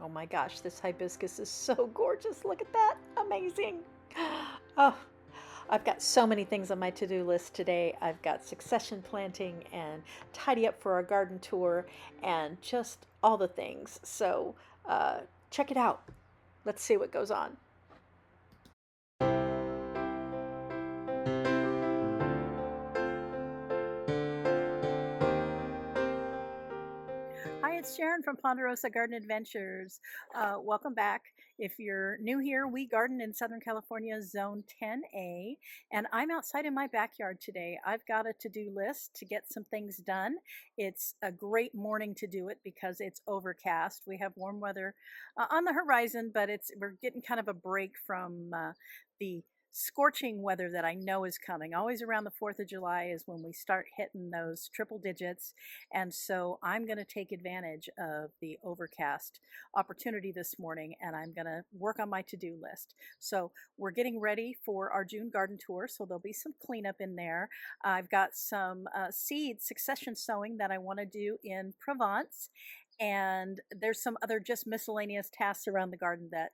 Oh my gosh, this hibiscus is so gorgeous. Look at that. Amazing. Oh, I've got so many things on my to-do list today. I've got succession planting and tidy up for our garden tour and just all the things. So check it out. Let's see what goes on. Hi, it's Sharon from Ponderosa Garden Adventures. Welcome back. If you're new here, we garden in Southern California, Zone 10A, and I'm outside in my backyard today. I've got a to-do list to get some things done. It's a great morning to do it because it's overcast. We have warm weather on the horizon, but we're getting kind of a break from the scorching weather that I know is coming. Always around the 4th of July is when we start hitting those triple digits. And so I'm going to take advantage of the overcast opportunity this morning, and I'm going to work on my to-do list. So we're getting ready for our June garden tour, so there'll be some cleanup in there. I've got some seed succession sowing that I want to do in Provence. And there's some other just miscellaneous tasks around the garden that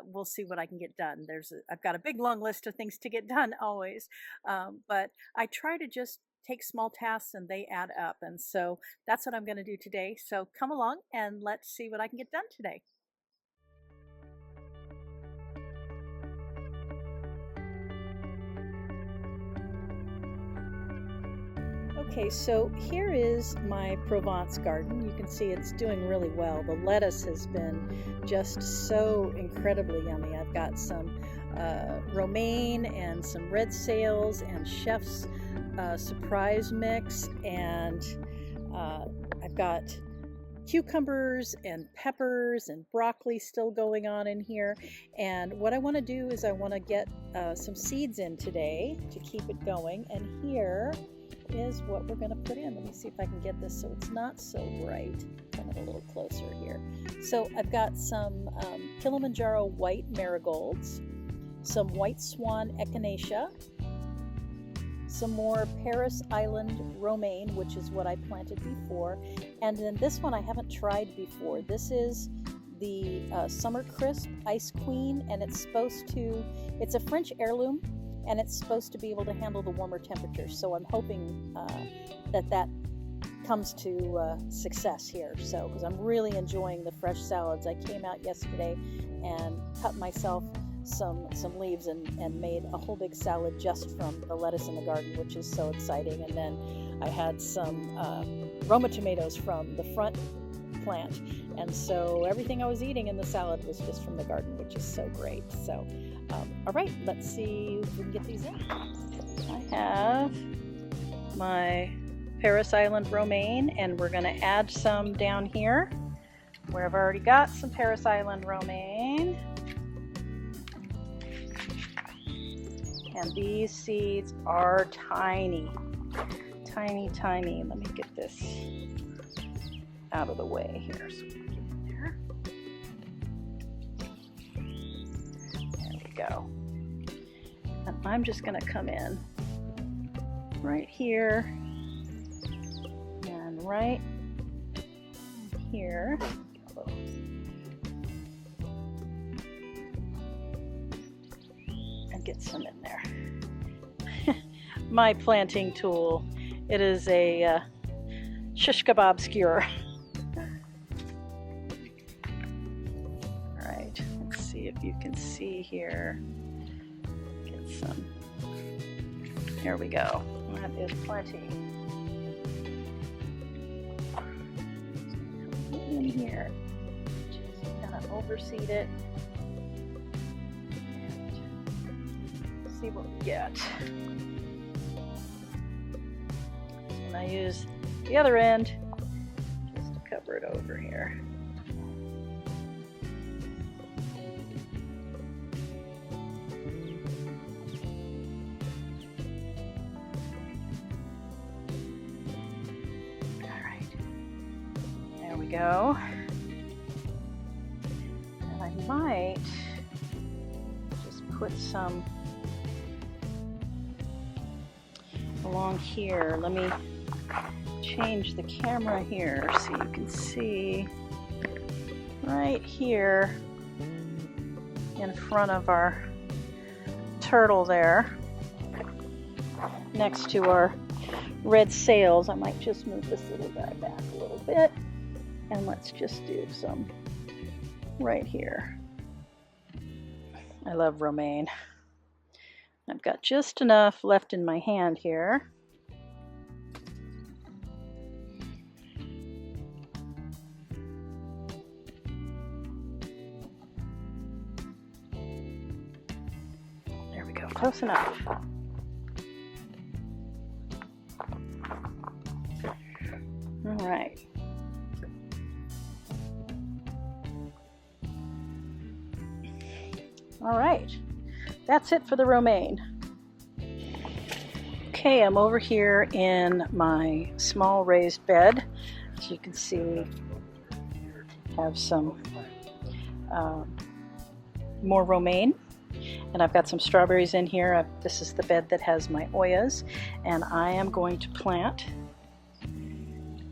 we'll see what I can get done. I've got a big long list of things to get done always, but I try to just take small tasks and they add up. And so that's what I'm going to do today. So come along and let's see what I can get done today. Okay, so here is my Provence garden. You can see it's doing really well. The lettuce has been just so incredibly yummy. I've got some romaine and some red sails and chef's surprise mix, and I've got cucumbers and peppers and broccoli still going on in here. And what I want to do is I want to get some seeds in today to keep it going. And here is what we're going to put in. Let me see if I can get this so it's not so bright. Come a little closer here. So I've got some Kilimanjaro white marigolds, some white swan echinacea, some more Paris Island romaine, which is what I planted before, and then this one I haven't tried before. This is the Summer Crisp Ice Queen, and it's a French heirloom, and it's supposed to be able to handle the warmer temperatures. So I'm hoping that comes to success here. So, because I'm really enjoying the fresh salads. I came out yesterday and cut myself some leaves and made a whole big salad just from the lettuce in the garden, which is so exciting. And then I had some Roma tomatoes from the front plant. And so everything I was eating in the salad was just from the garden, which is so great. So, all right, let's see if we can get these in. I have my Paris Island romaine, and we're going to add some down here where I've already got some Paris Island romaine. And these seeds are tiny, tiny, tiny. Let me get this out of the way here. So we get in there. There we go. And I'm just going to come in right here and right here. And get some in there. My planting tool. It is a shish kebab skewer. All right, let's see if you can see here. Get some. Here we go. That is plenty. In here, just kind of overseed it and see what we get. And I use the other end just to cover it over here. There we go. And I might just put some along here. Let me change the camera here so you can see. right here in front of our turtle there, next to our red sails. I might just move this little guy back a little bit, and let's just do some right here. I love romaine. I've got just enough left in my hand here. There we go, close enough. All right. All right, that's it for the romaine. Okay, I'm over here in my small raised bed. As you can see, I have some more romaine, and I've got some strawberries in here. This is the bed that has my oyas, and I am going to plant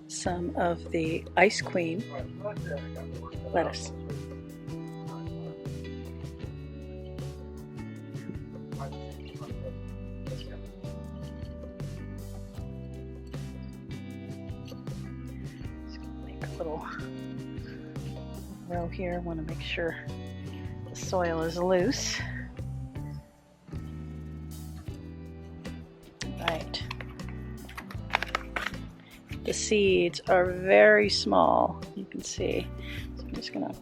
some of the Ice Queen lettuce. Little row here. Want to make sure the soil is loose. Right. The seeds are very small, you can see. So I'm just going to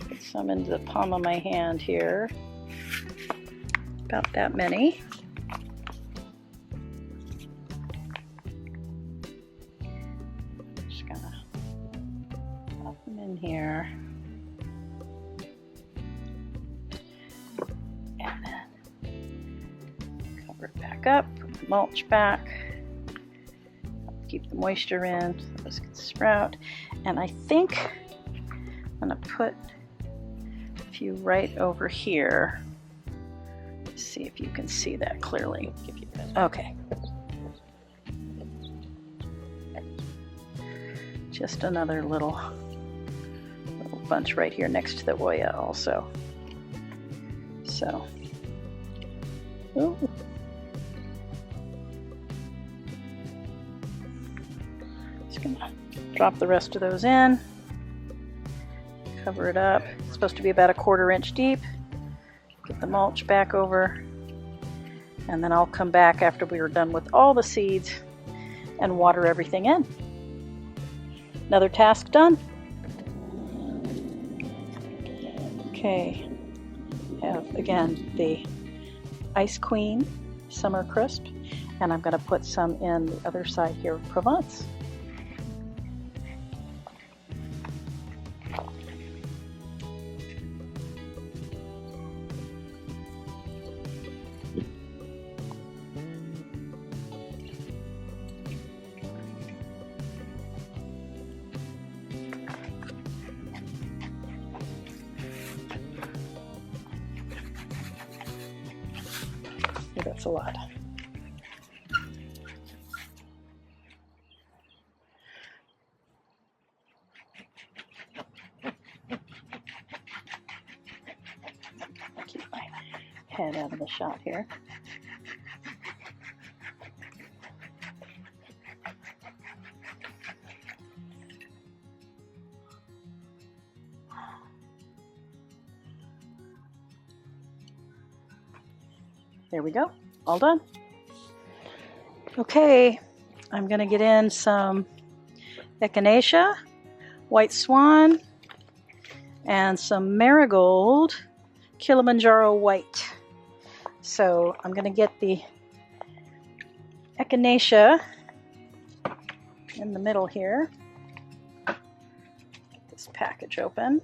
put some into the palm of my hand here. About that many. In here, and then cover it back up, put the mulch back, keep the moisture in so those can sprout. And I think I'm going to put a few right over here. Let's see if you can see that clearly. Okay. Just another little bunch right here next to the Oya also. So, ooh. Just gonna drop the rest of those in, cover it up. It's supposed to be about 1/4 inch deep. Get the mulch back over, and then I'll come back after we are done with all the seeds and water everything in. Another task done. Okay, have again the Ice Queen Summer Crisp, and I'm going to put some in the other side here of Provence. That's a lot. Keep my head out of the shot here. There we go. All done. Okay, I'm going to get in some echinacea, white swan, and some marigold Kilimanjaro white. So I'm going to get the echinacea in the middle here. Get this package open.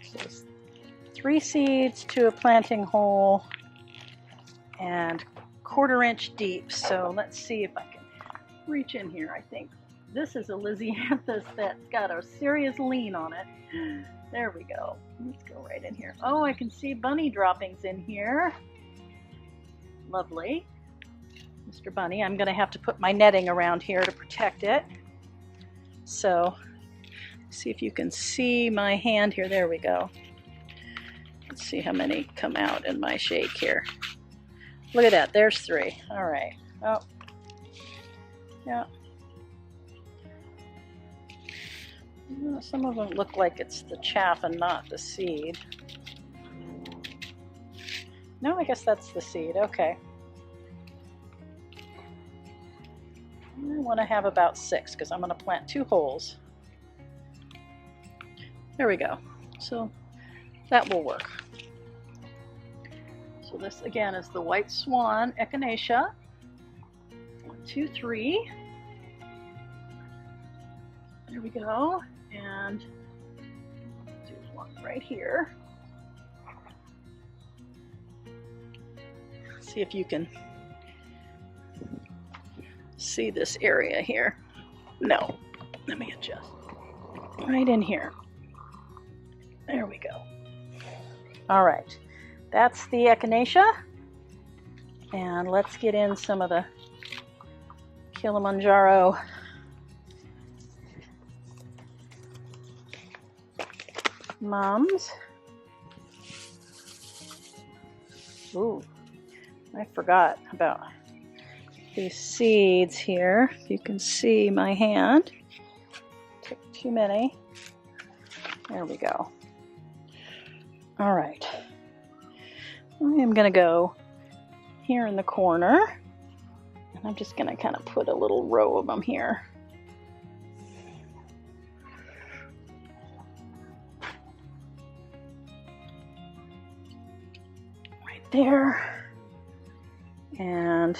So 3 seeds to a planting hole and 1/4 inch deep. So let's see if I can reach in here. I think this is a Lysianthus that's got a serious lean on it. There we go. Let's go right in here. Oh, I can see bunny droppings in here. Lovely. Mr. Bunny. I'm going to have to put my netting around here to protect it. So, see if you can see my hand here. There we go. Let's see how many come out in my shake here. Look at that. There's 3. All right. Oh. Yeah. Some of them look like it's the chaff and not the seed. No, I guess that's the seed. Okay. I want to have about 6 because I'm going to plant 2 holes. There we go. So that will work. So this again is the white swan echinacea. 1, 2, 3. There we go. And do one right here. See if you can see this area here. No, let me adjust. Right in here. There we go. All right, that's the echinacea. And let's get in some of the Kilimanjaro mums. Ooh, I forgot about these seeds here. If you can see my hand. Took too many. There we go. All right. I am going to go here in the corner. And I'm just going to kind of put a little row of them here. There, and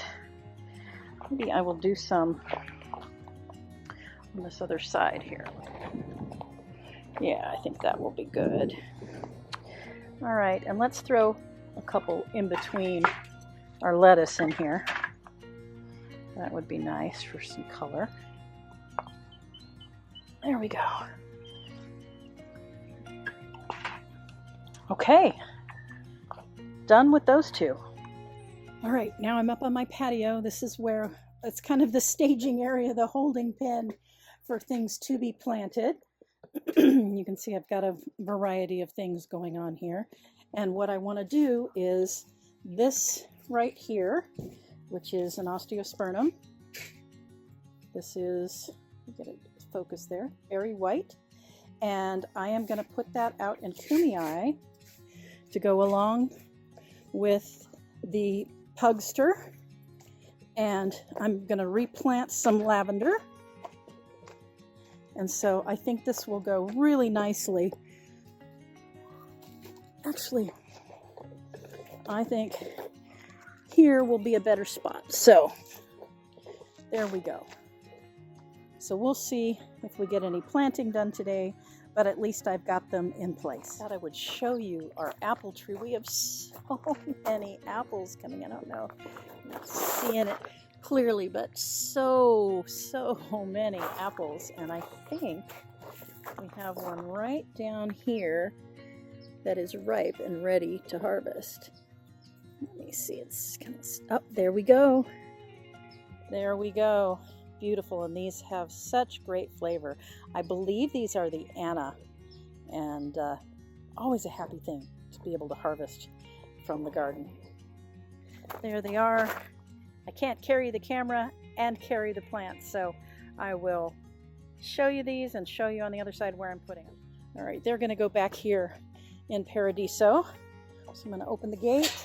maybe I will do some on this other side here. Yeah, I think that will be good. All right, and let's throw a couple in between our lettuce in here. That would be nice for some color. There we go. Okay. Done with those 2. All right, now I'm up on my patio. This is where it's kind of the staging area, the holding pen for things to be planted. You can see I've got a variety of things going on here. And what I want to do is this right here, which is an osteospermum. This is, get it focus there, very white. And I am going to put that out in Kumei to go along with the pugster, and I'm going to replant some lavender, and so I think this will go really nicely. Actually, I think here will be a better spot, so there we go. So we'll see if we get any planting done today, but at least I've got them in place. I thought I would show you our apple tree. We have so many apples coming in. I don't know if you're seeing it clearly, but so many apples. And I think we have one right down here that is ripe and ready to harvest. Let me see, it's kind of, oh, there we go. There we go. Beautiful, and these have such great flavor. I believe these are the Anna, and always a happy thing to be able to harvest from the garden. There they are. I can't carry the camera and carry the plants, so I will show you these and show you on the other side where I'm putting them. All right, they're going to go back here in Paradiso. So I'm going to open the gate.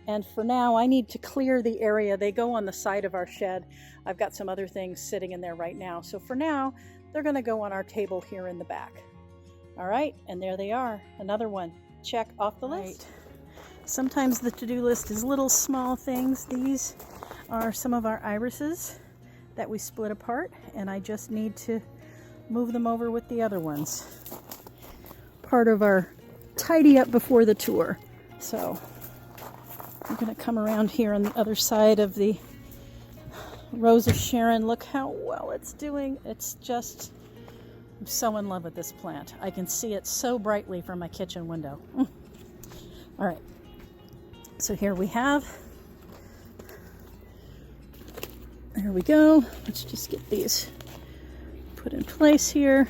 And for now, I need to clear the area. They go on the side of our shed. I've got some other things sitting in there right now. So for now, they're going to go on our table here in the back. All right, and there they are. Another one. Check off the list. Sometimes the to-do list is little small things. These are some of our irises that we split apart, and I just need to move them over with the other ones. Part of our tidy up before the tour. So I'm going to come around here on the other side of the Rose of Sharon. Look how well it's doing. It's just, I'm so in love with this plant. I can see it so brightly from my kitchen window. All right, so here we have There we go. Let's just get these put in place here.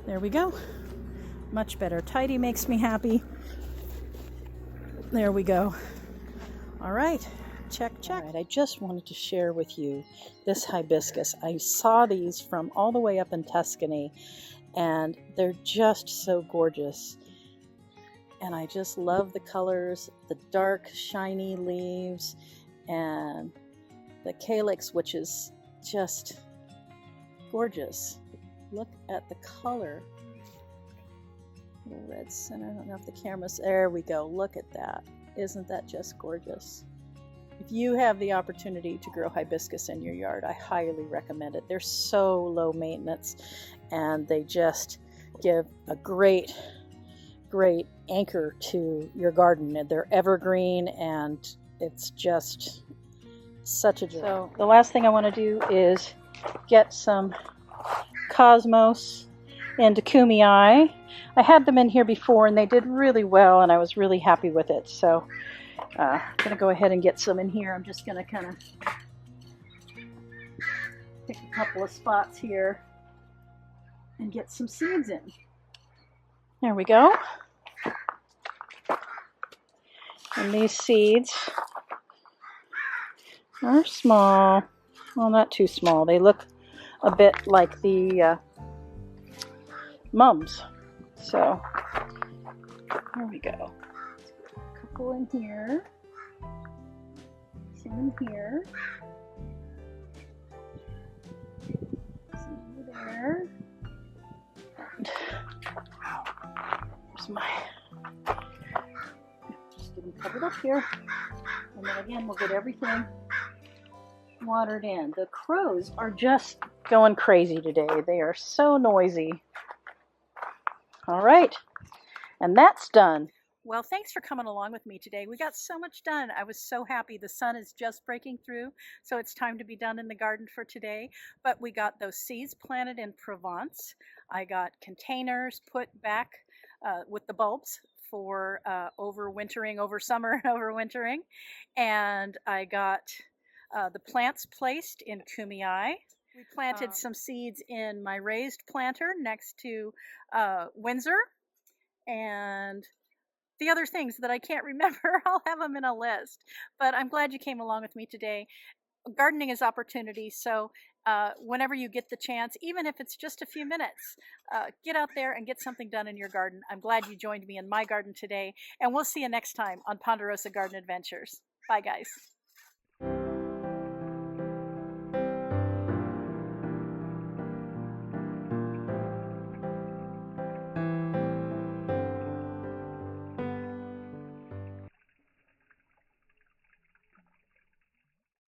There we go. Much better. Tidy makes me happy. There we go. All right. Check, check. All right, I just wanted to share with you this hibiscus. I saw these from all the way up in Tuscany, and they're just so gorgeous. And I just love the colors, the dark, shiny leaves, and the calyx, which is just gorgeous. Look at the color. Little red center. I don't know if the camera's... There we go. Look at that. Isn't that just gorgeous? If you have the opportunity to grow hibiscus in your yard, I highly recommend it. They're so low maintenance, and they just give a great anchor to your garden. They're evergreen, and it's just such a joy. So the last thing I want to do is get some cosmos and Tuscany. I had them in here before, and they did really well, and I was really happy with it. So I'm going to go ahead and get some in here. I'm just going to kind of pick a couple of spots here and get some seeds in. There we go. And these seeds are small. Well, not too small. They look a bit like the mums. So there we go. A couple in here. Some in here. Some over there. And there's my... Just get them covered up here. And then again, we'll get everything watered in. The crows are just going crazy today. They are so noisy. All right, and that's done. Well, thanks for coming along with me today. We got so much done. I was so happy. The sun is just breaking through, so it's time to be done in the garden for today. But we got those seeds planted in Provence. I got containers put back with the bulbs for overwintering, over summer and overwintering. And I got the plants placed in Tuscany. We planted some seeds in my raised planter next to Windsor, and the other things that I can't remember, I'll have them in a list. But I'm glad you came along with me today. Gardening is opportunity, so whenever you get the chance, even if it's just a few minutes, get out there and get something done in your garden. I'm glad you joined me in my garden today, and we'll see you next time on Ponderosa Garden Adventures. Bye, guys.